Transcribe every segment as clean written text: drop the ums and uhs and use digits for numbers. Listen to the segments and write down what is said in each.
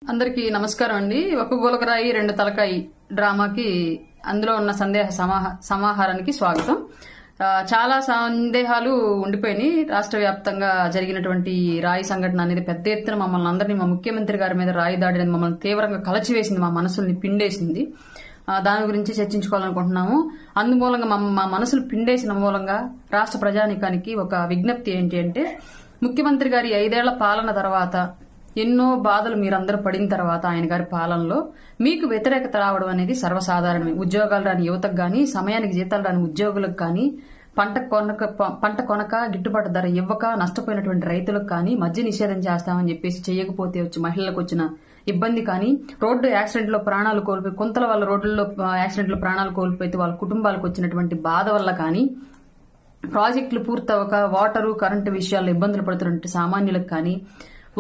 అందరికీ నమస్కారం అండి. ఒక గులకరాయి రెండు తలకాయి డ్రామాకి అందులో ఉన్న సందేహ సమాహారానికి స్వాగతం. చాలా సందేహాలు ఉండిపోయినాయి. రాష్ట్ర వ్యాప్తంగా జరిగినటువంటి రాయి సంఘటన అనేది పెద్ద ఎత్తున మమ్మల్ని అందరినీ, మా ముఖ్యమంత్రి గారి మీద రాయి దాడి అనేది మమ్మల్ని తీవ్రంగా కలచివేసింది, మా మనసుల్ని పిండేసింది. దాని గురించి చర్చించుకోవాలనుకుంటున్నాము. అందుమూలంగా మా మనసులు పిండేసిన మూలంగా రాష్ట్ర ప్రజానీకానికి ఒక విజ్ఞప్తి ఏంటి అంటే, ముఖ్యమంత్రి గారి 5 ఏళ్ల పాలన తర్వాత ఎన్నో బాధలు మీరందరూ పడిన తర్వాత ఆయన గారి పాలనలో మీకు వ్యతిరేకత రావడం అనేది సర్వసాధారణమే. ఉద్యోగాలు రాని యువతకు గాని, సమయానికి జీతాలు రాని ఉద్యోగులకు గాని, పంట కొనక గిట్టుబాటు ధర ఇవ్వక నష్టపోయినటువంటి రైతులకు కానీ, మద్య నిషేధం చేస్తామని చెప్పేసి చేయకపోతే వచ్చి మహిళలకు వచ్చిన ఇబ్బంది కానీ, రోడ్డు యాక్సిడెంట్ లో ప్రాణాలు కోల్పోయి కొంతల వాళ్ళ రోడ్లలో యాక్సిడెంట్ లో ప్రాణాలు కోల్పోతే వాళ్ళ కుటుంబాలకు వచ్చినటువంటి బాధ వల్ల కానీ, ప్రాజెక్టులు పూర్తవక వాటరు కరెంటు విషయాల్లో ఇబ్బందులు పడుతున్నటువంటి సామాన్యులకు కానీ,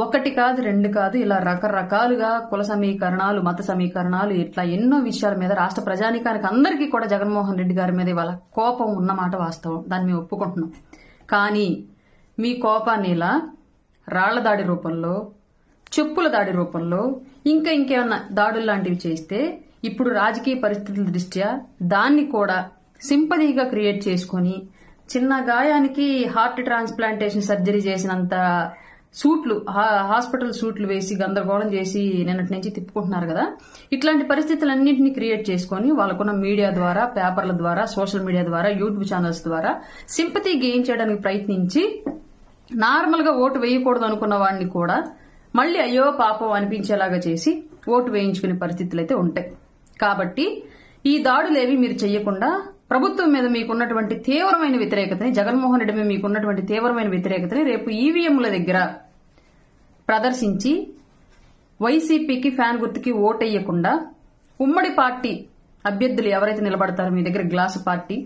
ఒకటి కాదు రెండు కాదు ఇలా రకరకాలుగా కుల సమీకరణాలు, మత సమీకరణాలు, ఇట్లా ఎన్నో విషయాల మీద రాష్ట్ర ప్రజానీకానికి అందరికీ కూడా జగన్మోహన్ రెడ్డి గారి మీద ఇవాళ కోపం ఉన్నమాట వాస్తవం. దాన్ని మేము ఒప్పుకుంటున్నాం. కానీ మీ కోపాన్ని ఇలా రాళ్ల దాడి రూపంలో, చెప్పుల దాడి రూపంలో, ఇంకేమన్నా దాడులు లాంటివి చేస్తే ఇప్పుడు రాజకీయ పరిస్థితుల దృష్ట్యా దాన్ని కూడా సింపతిగా క్రియేట్ చేసుకుని చిన్న గాయానికి హార్ట్ ట్రాన్స్ప్లాంటేషన్ సర్జరీ చేసినంత సూట్లు, హాస్పిటల్ సూట్లు వేసి గందరగోళం చేసి నిన్నటి నుంచి తిప్పుకుంటున్నారు కదా. ఇట్లాంటి పరిస్థితులన్నింటినీ క్రియేట్ చేసుకుని వాళ్ళకున్న మీడియా ద్వారా, పేపర్ల ద్వారా, సోషల్ మీడియా ద్వారా, యూట్యూబ్ ఛానల్స్ ద్వారా సింపతి గెయిన్ చేయడానికి ప్రయత్నించి నార్మల్ గా ఓటు వేయకూడదు అనుకున్న వాడిని కూడా మళ్లీ అయ్యో పాపం అనిపించేలాగా చేసి ఓటు వేయించుకునే పరిస్థితులు అయితే ఉంటాయి. కాబట్టి ఈ దాడులేవి మీరు చెయ్యకుండా ప్రభుత్వం మీద మీకున్నటువంటి తీవ్రమైన వ్యతిరేకతని, జగన్మోహన్ రెడ్డి మీద మీకున్నటువంటి తీవ్రమైన వ్యతిరేకతని రేపు ఈవీఎంల దగ్గర ప్రదర్శించి వైసీపీకి ఫ్యాన్ గుర్తుకి ఓటేయకుండా ఉమ్మడి పార్టీ అభ్యర్థులు ఎవరైతే నిలబడతారో మీ దగ్గర, గ్లాసు పార్టీ,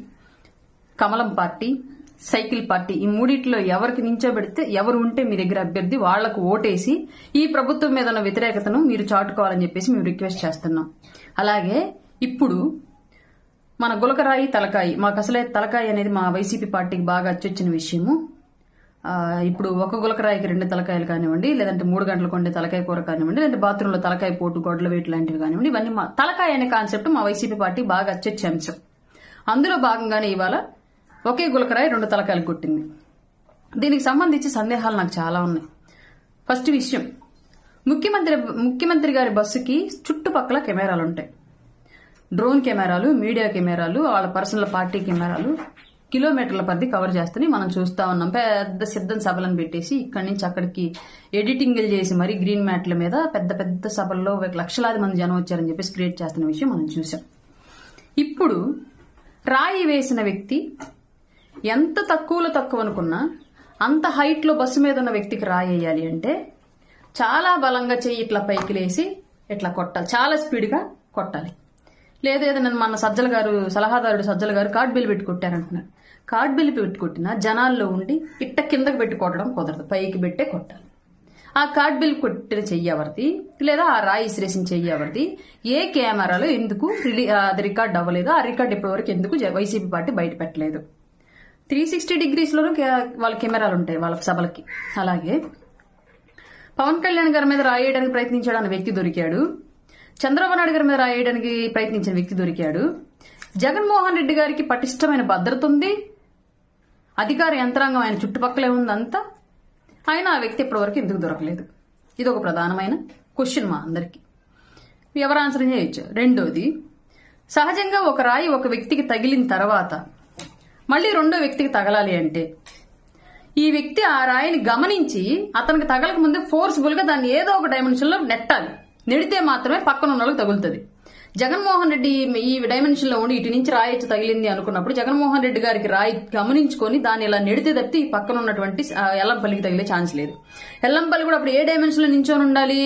కమలం పార్టీ, సైకిల్ పార్టీ, ఈ మూడిట్లో ఎవరికి నించోబెడితే ఎవరు ఉంటే మీ దగ్గర అభ్యర్థి వాళ్లకు ఓటేసి ఈ ప్రభుత్వం మీద ఉన్న వ్యతిరేకతను మీరు చాటుకోవాలని చెప్పేసి మేము రిక్వెస్ట్ చేస్తున్నాం. అలాగే ఇప్పుడు మన గులకరాయి తలకాయి, మాకు అసలే తలకాయి అనేది మా వైసీపీ పార్టీకి బాగా అచ్చొచ్చిన విషయము. ఇప్పుడు ఒక గులకరాయికి 2 తలకాయలు కానివ్వండి, లేదంటే 3 గంటలకు వండే తలకాయ కూర కానివ్వండి, లేదంటే బాత్రూంలో తలకాయ పోటు, గొడ్ల వేటు లాంటివి కానివ్వండి, ఇవన్నీ మా తలకాయ అనే కాన్సెప్ట్ మా వైసీపీ పార్టీ బాగా అచ్చొచ్చే అంశం. అందులో భాగంగానే ఇవాళ ఒకే గులకరాయి 2 తలకాయలు కొట్టింది. దీనికి సంబంధించి సందేహాలు నాకు చాలా ఉన్నాయి. ఫస్ట్ విషయం, ముఖ్యమంత్రి గారి బస్సుకి చుట్టుపక్కల కెమెరాలు ఉంటాయి. డ్రోన్ కెమెరాలు, మీడియా కెమెరాలు, వాళ్ళ పర్సనల్ పార్టీ కెమెరాలు కిలోమీటర్ల పరిధి కవర్ చేస్తని మనం చూస్తా ఉన్నాం. పెద్ద సిద్ధం సభలను పెట్టేసి ఇక్కడి నుంచి అక్కడికి ఎడిటింగ్లు చేసి మరి గ్రీన్ మ్యాట్ల మీద పెద్ద పెద్ద సభల్లో లక్షలాది మంది జనం వచ్చారని చెప్పేసి క్రియేట్ చేస్తున్న విషయం మనం చూసాం. ఇప్పుడు రాయి వేసిన వ్యక్తి ఎంత తక్కువ అనుకున్నా అంత హైట్ లో బస్సు మీద ఉన్న వ్యక్తికి రాయి వేయాలి అంటే చాలా బలంగా చెయ్యి ఇట్లా పైకి లేసి ఇట్లా కొట్టాలి, చాలా స్పీడ్ గా కొట్టాలి. లేదేదో నన్ను మన సలహాదారుడు సజ్జల గారు కార్డ్ బిల్ పెట్టి కొట్టారంటున్నారు. కార్డ్ బిల్ పెట్టి కొట్టినా జనాల్లో ఉండి ఇట్ట కిందకి పెట్టి కొట్టడం కుదరదు, పైకి పెట్టే కొట్టాలి. ఆ కార్డ్ బిల్ కొట్టిన చెయ్యవరిది, లేదా ఆ రాయి ఇసిరేసిన చెయ్యవరిది, ఏ కెమెరాలో ఎందుకు అది రికార్డ్ అవ్వలేదు, ఆ రికార్డ్ ఇప్పటివరకు ఎందుకు వైసీపీ పార్టీ బయట పెట్టలేదు. 360 degreesలోనూ వాళ్ళ కెమెరాలు ఉంటాయి వాళ్ళ సభలకి. అలాగే పవన్ కళ్యాణ్ గారి మీద రాయడానికి ప్రయత్నించాడు అన్న వ్యక్తి దొరికాడు, చంద్రబాబు నాయుడు గారి మీద రాయడానికి ప్రయత్నించిన వ్యక్తి దొరికాడు, జగన్మోహన్ రెడ్డి గారికి పటిష్టమైన భద్రత ఉంది, అధికార యంత్రాంగం ఆయన చుట్టుపక్కలే ఉందంతా, ఆయన ఆ వ్యక్తి ఇప్పటివరకు ఎందుకు దొరకలేదు? ఇది ఒక ప్రధానమైన క్వశ్చన్ మా అందరికి. ఎవరు ఆన్సర్ చేయొచ్చు. రెండోది, సహజంగా ఒక రాయి ఒక వ్యక్తికి తగిలిన తర్వాత మళ్లీ రెండో వ్యక్తికి తగలాలి అంటే ఈ వ్యక్తి ఆ రాయిని గమనించి అతనికి తగలక ముందే ఫోర్స్ఫుల్ గా దాన్ని ఏదో ఒక డైమెన్షన్ లో నెట్టాలి. నెడితే మాత్రమే పక్కన ఉన్న వాళ్ళకి తగులుతుంది. జగన్మోహన్ రెడ్డి ఈ డైమెన్షన్ లో ఉండి ఇటు నుంచి రాయి తగిలింది అనుకున్నప్పుడు జగన్మోహన్ రెడ్డి గారికి రాయి గమనించుకొని దాన్ని ఇలా నెడితే తప్పితే ఈ పక్కన ఉన్నటువంటి ఎల్లంపల్లికి తగిలే ఛాన్స్ లేదు. ఎల్లంపల్లి కూడా అప్పుడు ఏ డైమెన్షన్ లో నించొని ఉండాలి?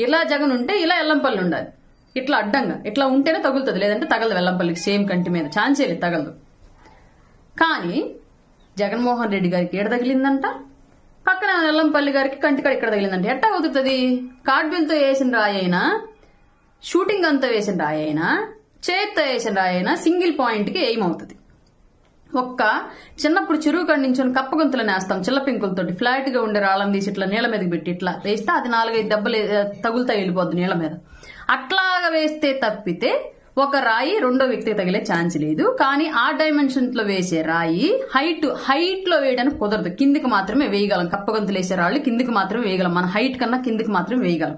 ఇలా జగన్ ఉంటే ఇలా ఎల్లంపల్లి ఉండాలి, ఇట్లా అడ్డంగా ఇట్లా ఉంటేనే తగులుతుంది, లేదంటే తగలదు. ఎల్లంపల్లికి సేమ్ కంటి మీద ఛాన్సే లేదు, తగలదు. కానీ జగన్మోహన్ రెడ్డి గారికి ఏడ తగిలిందంట, పక్కన ఎల్లంపల్లి గారికి కంటికాడ ఇక్కడ తగిలిందంటే ఎట్టా అవుతుంది? కార్డ్బిల్తో వేసిన రాయి అయినా, షూటింగ్ అంతా వేసిన రాయి అయినా, చేత్తో వేసిన రాయి అయినా సింగిల్ పాయింట్ కి ఎయిమ్ అవుతుంది. ఒక్క చిన్నప్పుడు చెరువు కాడ నించొని కప్పగొంతులు నేస్తాం చిల్ల పింకులతోటి ఫ్లాట్ గా ఉండే రాళ్ళని తీసి ఇట్లా నీళ్ళ మీదకి పెట్టి ఇట్లా వేస్తే అది 4-5 దెబ్బలు తగులుతాయి వెళ్ళిపోద్ది నీళ్ళ మీద. అట్లాగా వేస్తే తప్పితే ఒక రాయి రెండో వ్యక్తికి తగిలే ఛాన్స్ లేదు. కానీ ఆ డైమెన్షన్ లో వేసే రాయి హైట్ లో వేయడానికి కుదరదు. కిందికి మాత్రమే వేయగలం. కప్పగొంతులు వేసే రాళ్ళు కిందికి మాత్రమే వేయగలం. మన హైట్ కన్నా కిందికి మాత్రమే వేయగలం.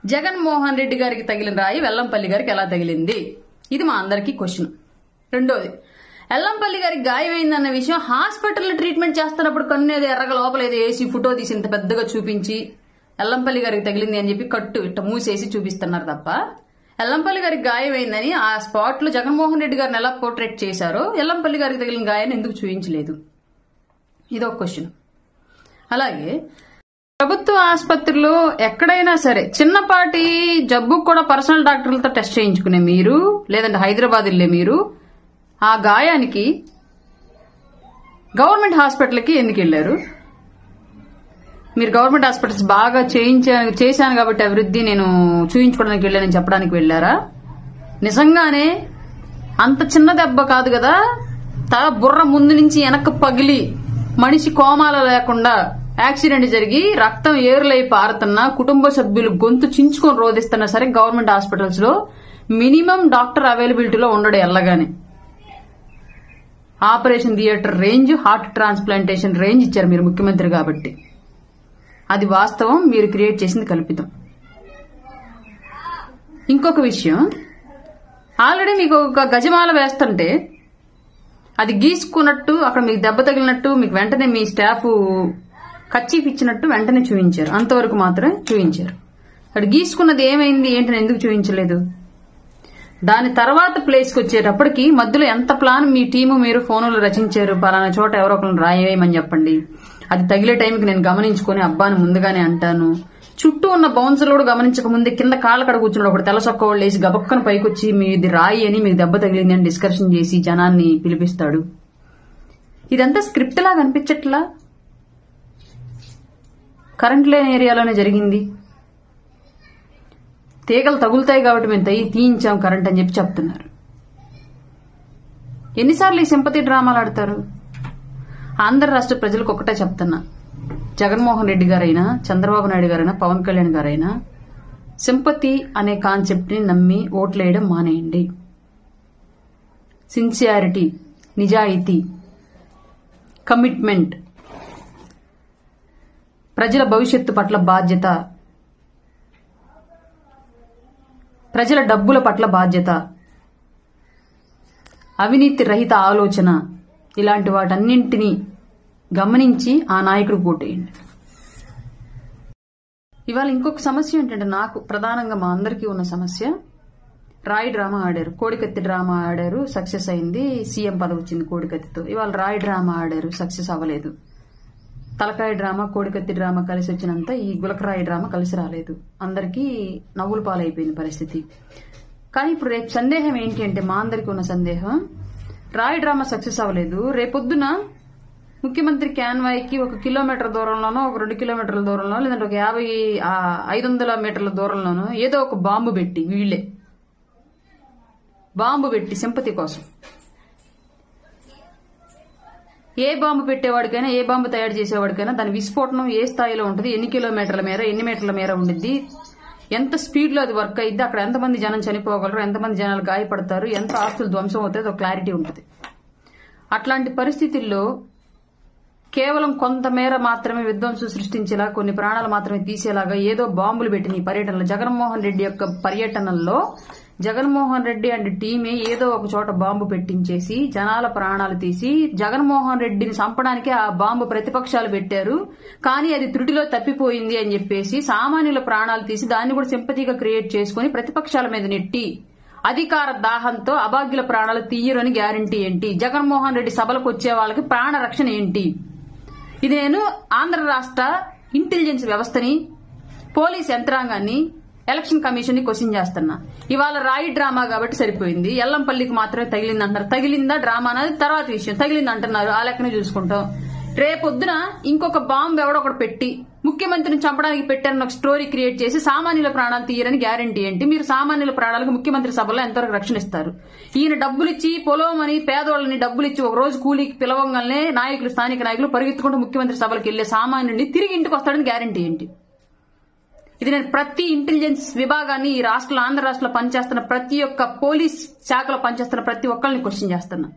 జగన్మోహన్ రెడ్డి గారికి తగిలిన రాయి వెల్లంపల్లి గారికి ఎలా తగిలింది? ఇది మా అందరికీ క్వశ్చన్. రెండోది, ఎల్లంపల్లి గారికి గాయమైందన్న విషయం హాస్పిటల్లో ట్రీట్మెంట్ చేస్తున్నప్పుడు కన్నేది ఎర్రగా లోపలేదో వేసి ఫోటో తీసి ఇంత పెద్దగా చూపించి ఎల్లంపల్లి గారికి తగిలింది అని చెప్పి కట్టు ఇట్ట మూసేసి చూపిస్తున్నారు తప్ప ఎల్లంపల్లి గారికి గాయమైందని ఆ స్పాట్ లో జగన్మోహన్ రెడ్డి గారిని ఎలా పోర్ట్రేట్ చేశారో ఎల్లంపల్లి గారికి తగిలిన గాయాన్ని ఎందుకు చూపించలేదు? ఇదొక క్వశ్చన్. అలాగే ప్రభుత్వ ఆసుపత్రిలో ఎక్కడైనా సరే చిన్నపాటి జబ్బుకు కూడా పర్సనల్ డాక్టర్లతో టెస్ట్ చేయించుకునే మీరు, లేదంటే హైదరాబాద్ వెళ్ళే మీరు ఆ గాయానికి గవర్నమెంట్ హాస్పిటల్కి ఎందుకు వెళ్లారు? మీరు గవర్నమెంట్ హాస్పిటల్స్ బాగా చేశాను కాబట్టి అభివృద్ధి నేను చూయించుకోవడానికి వెళ్ళానని చెప్పడానికి వెళ్లారా? నిజంగానే అంత చిన్న దెబ్బ కాదు కదా, బుర్ర ముందు నుంచి వెనక్కి పగిలి మనిషి కోమాలో లేకుండా యాక్సిడెంట్ జరిగి రక్తం ఏరులై పారుతున్నా కుటుంబ సభ్యులు గొంతు చించుకొని రోధిస్తున్నా సరే గవర్నమెంట్ హాస్పిటల్స్ లో మినిమం డాక్టర్ అవైలబిలిటీలో ఉండడు. ఎల్లగానే operation theatre range, heart transplantation range ఇచ్చారు మీరు ముఖ్యమంత్రి కాబట్టి. అది వాస్తవం, మీరు క్రియేట్ చేసింది కల్పితం. ఇంకొక విషయం, ఆల్రెడీ మీకు ఒక గజమాల వేస్తుంటే అది గీసుకున్నట్టు అక్కడ మీకు దెబ్బ తగిలినట్టు మీకు వెంటనే మీ స్టాఫ్ కచ్చీఫ్ ఇచ్చినట్టు వెంటనే చూపించారు. అంతవరకు మాత్రమే చూపించారు. అక్కడ గీసుకున్నది ఏమైంది ఏంటని ఎందుకు చూపించలేదు? దాని తర్వాత ప్లేస్కి వచ్చేటప్పటికి మధ్యలో ఎంత ప్లాన్ మీ టీము మీరు ఫోన్లో రచించారు, పలానా చోట ఎవరో ఒకరిని రాయేయమని చెప్పండి, అది తగిలే టైంకి నేను గమనించుకుని అబ్బాని ముందుగానే అంటాను. చుట్టూ ఉన్న బౌన్సర్లు కూడా గమనించక ముందే కింద కాళ్ళ కడ కూర్చున్నాడు ఒకటి తెల్ల సొక్క వాళ్ళు వేసి గబక్కన పైకి వచ్చి మీది రాయి అని మీకు దెబ్బ తగిలింది అని డిస్కషన్ చేసి జనాన్ని పిలిపిస్తాడు. ఇదంతా స్క్రిప్ట్ లాగా అనిపించట్లా? కరెంట్ లేని ఏరియాలోనే జరిగింది. తీగలు తగులుతాయి కాబట్టి మేము తీయించాం కరెంట్ అని చెప్పి చెప్తున్నారు. ఎన్నిసార్లు ఈ సింపతి డ్రామాలు ఆడతారు? ఆంధ్ర రాష్ట్ర ప్రజలకు ఒకటే చెప్తున్నా, జగన్మోహన్ రెడ్డి గారైనా, చంద్రబాబు నాయుడు గారైనా, పవన్ కళ్యాణ్ గారైనా సింపతి అనే కాన్సెప్ట్ ని నమ్మి ఓట్లేయడం మానేయండి. సిన్సియారిటీ, నిజాయితీ, కమిట్మెంట్, ప్రజల భవిష్యత్తు పట్ల బాధ్యత, ప్రజల డబ్బుల పట్ల బాధ్యత, అవినీతి రహిత ఆలోచన, ఇలాంటి వాటన్నింటినీ గమనించి ఆ నాయకుడు ఓటేయండి. ఇవాళ ఇంకొక సమస్య ఏంటంటే, నాకు ప్రధానంగా మా అందరికీ ఉన్న సమస్య, రాయి డ్రామా ఆడారు, కోడికత్తి డ్రామా ఆడారు, సక్సెస్ అయింది, సీఎం పదవి వచ్చింది కోడికత్తితో. ఇవాళ రాయి డ్రామా ఆడారు, సక్సెస్ అవ్వలేదు. తలకాయ డ్రామా, కోడికత్తి డ్రామా కలిసి వచ్చినంత ఈ గులకరాయి డ్రామా కలిసి రాలేదు. అందరికీ నవ్వుల పాలైపోయింది పరిస్థితి. కానీ ఇప్పుడు రేపు సందేహం ఏంటి అంటే, మా అందరికీ ఉన్న సందేహం, రాయి డ్రామా సక్సెస్ అవ్వలేదు, రేపొద్దున ముఖ్యమంత్రి క్యాన్వాయ్కి 1 కిలోమీటర్ దూరంలోనో, 2 కిలోమీటర్ల దూరంలో, లేదంటే ఒక 500 మీటర్ల దూరంలోనో ఏదో ఒక బాంబు పెట్టి, వీళ్లే బాంబు పెట్టి సింపతి కోసం, ఏ బాంబు పెట్టేవాడికైనా, ఏ బాంబు తయారు చేసేవాడికైనా దాని విస్ఫోటనం ఏ స్థాయిలో ఉంటుంది, ఎన్ని కిలోమీటర్ల మేర, ఎన్ని మీటర్ల మేర ఉండిద్ది, ఎంత స్పీడ్ లో అది వర్క్ అయ్యిద్ది, అక్కడ ఎంతమంది జనం చనిపోగలరు, ఎంతమంది జనాలు గాయపడతారు, ఎంత ఆస్తులు ధ్వంసం అవుతాయి, ఒక క్లారిటీ ఉంటుంది. అట్లాంటి పరిస్థితుల్లో కేవలం కొంతమేర మాత్రమే విధ్వంసం సృష్టించేలా, కొన్ని ప్రాణాలు మాత్రమే తీసేలాగా ఏదో బాంబులు పెట్టిన ఈ పర్యటనలో, జగన్మోహన్ రెడ్డి యొక్క పర్యటనల్లో జగన్మోహన్ రెడ్డి అండ్ టీమే ఏదో ఒక చోట బాంబు పెట్టించేసి జనాల ప్రాణాలు తీసి, జగన్మోహన్ రెడ్డిని చంపడానికి ఆ బాంబు ప్రతిపక్షాలు పెట్టారు, కానీ అది త్రుటిలో తప్పిపోయింది అని చెప్పేసి సామాన్యుల ప్రాణాలు తీసి దాన్ని కూడా సింపతిగా క్రియేట్ చేసుకుని ప్రతిపక్షాల మీద నెట్టి అధికార దాహంతో అభాగ్యుల ప్రాణాలు తీయరు అని గ్యారంటీ ఏంటి? జగన్మోహన్ రెడ్డి సభలకు వచ్చే వాళ్ళకి ప్రాణ రక్షణ ఏంటి? ఇది నేను ఆంధ్ర రాష్ట్ర ఇంటెలిజెన్స్ వ్యవస్థని, పోలీస్ యంత్రాంగాన్ని, ఎలక్షన్ కమిషన్ ని క్వశ్చన్ చేస్తున్నా. ఇవాళ రాయి డ్రామా కాబట్టి సరిపోయింది, ఎల్లంపల్లికి మాత్రమే తగిలింది అంటారు. తగిలిందా డ్రామా అనేది తర్వాత విషయం, తగిలింది అంటున్నారు, ఆ లెక్కనే చూసుకుంటాం. రేపొద్దున ఇంకొక బాంబు ఎవడొకటి పెట్టి ముఖ్యమంత్రిని చంపడానికి పెట్టారని ఒక స్టోరీ క్రియేట్ చేసి సామాన్యుల ప్రాణాలు తీయరని గ్యారంటీ ఏంటి? మీరు సామాన్యుల ప్రాణాలకు ముఖ్యమంత్రి సభలో ఎంతవరకు రక్షణ ఇస్తారు? ఈయన డబ్బులిచ్చి పొలమని పేదోళ్ళని డబ్బులిచ్చి ఒక రోజు కూలీకి పిలవంగానే నాయకులు, స్థానిక నాయకులు పరిగెత్తుకుంటూ ముఖ్యమంత్రి సభలకు వెళ్లే సామాన్యుడిని తిరిగి ఇంటికి వస్తాడని గ్యారంటీ ఏంటి? ఇది నేను ప్రతి ఇంటెలిజెన్స్ విభాగాన్ని ఈ రాష్ట్రంలో, ఆంధ్ర రాష్ట్రంలో పనిచేస్తున్న ప్రతి ఒక్క పోలీస్ శాఖలో పనిచేస్తున్న ప్రతి ఒక్కరిని క్వశ్చన్ చేస్తున్నా.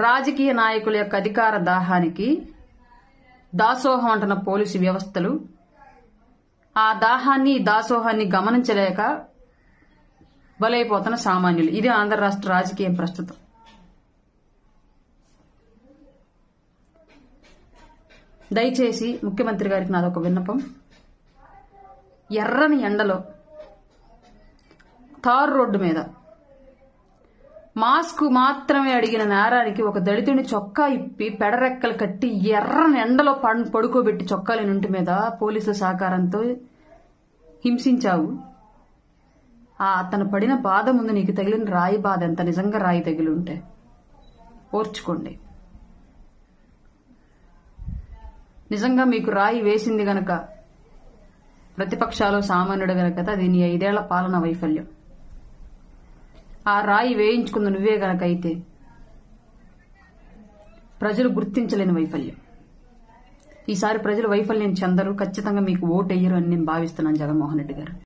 రాజకీయ నాయకుల యొక్క అధికార దాహానికి దాసోహం అంటున్న పోలీసు వ్యవస్థలు ఆ దాహాన్ని, దాసోహాన్ని గమనించలేక బలైపోతున్న సామాన్యులు. ఇది ఆంధ్ర రాష్ట్ర రాజకీయం ప్రస్తుతం. దయచేసి ముఖ్యమంత్రి గారికి నాదొక విన్నపం. ఎర్రని ఎండలో తారు రోడ్డు మీద మాస్క్ మాత్రమే అడిగిన నేరానికి ఒక దళితుని చొక్కా ఇప్పి పెడరెక్కలు కట్టి ఎర్రని ఎండలో పడుకోబెట్టి చొక్కాల నుంటి మీద పోలీసుల సహకారంతో హింసించావు. అతను పడిన బాధ ముందు నీకు తగిలిన రాయి బాధ ఎంత? నిజంగా రాయి తగిలి ఉంటే ఓర్చుకోండి. నిజంగా మీకు రాయి వేసింది గనక, ప్రతిపక్షాలు సామాన్యుడు గనక, అది నీ 5 ఏళ్ల పాలన వైఫల్యం. ఆ రాయి వేయించుకుంది నువ్వే గనక అయితే ప్రజలు గుర్తించలేని వైఫల్యం. ఈసారి ప్రజలు వైఫల్యం చెందరు, ఖచ్చితంగా మీకు ఓటెయ్యరు అని నేను భావిస్తున్నాను జగన్మోహన్ రెడ్డి గారు.